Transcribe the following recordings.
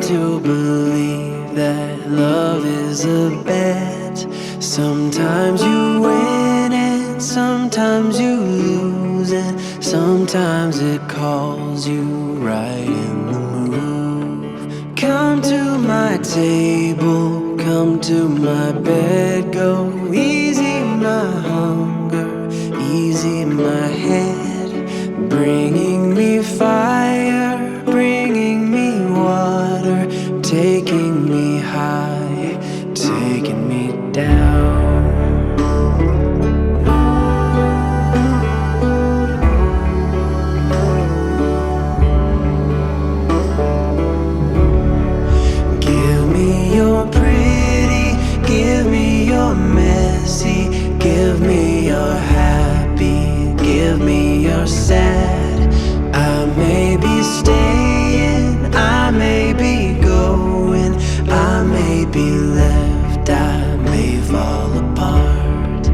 to believe that love is a bet. Sometimes you win and sometimes you lose, and sometimes it calls you right in the move. Come to my table, come to my bed, go easy my hunger, easy my head, bringing me fire, bringing me water, taking me high, taking me down. Give me your pretty, give me your messy, give me your happy, give me your sad. I may be staying, I may be going, I may be left, I may fall apart.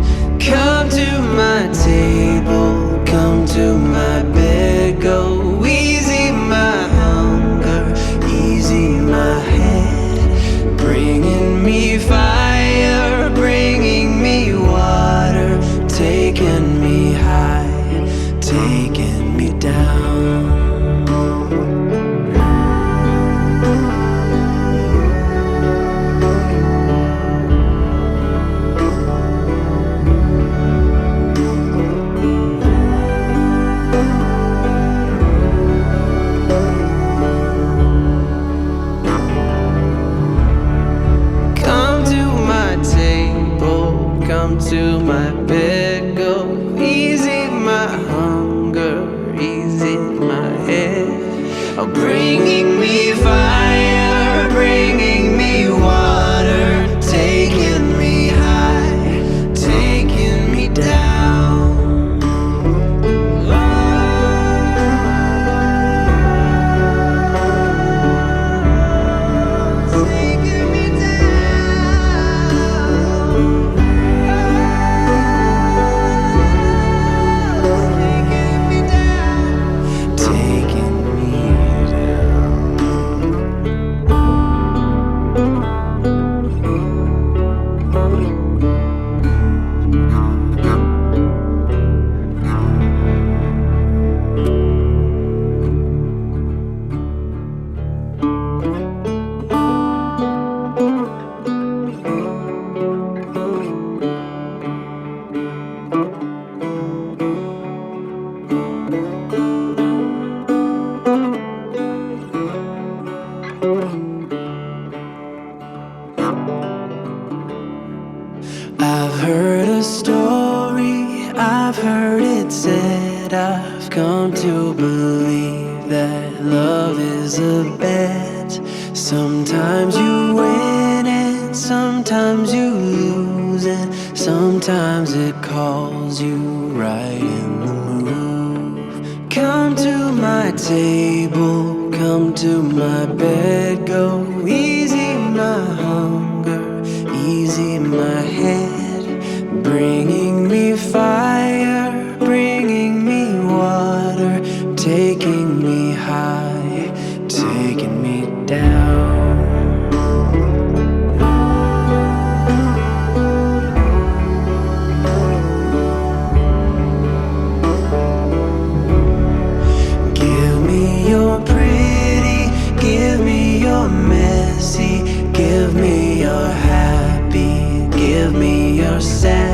Come to my table, come to my bed, go easy my hunger, easy my head, bringing me fire, bringing me water, taking me high, taking me down. Come to my table, come to my bed, go easy my hunger, easy my head, bringing me fire, bringing me water, taking me high, taking me down. Taking me down. Taking me down. I've heard a story, I've heard it said, I've come to believe that love is a bet. Sometimes you win and sometimes you lose, and sometimes it calls you right in the move. Come to my table, come to my bed, go easy my hunger, easy my head, bringing me fire, bringing me water, taking me high, taking me down. Give me your pretty, give me your messy, give me your happy, give me your sad.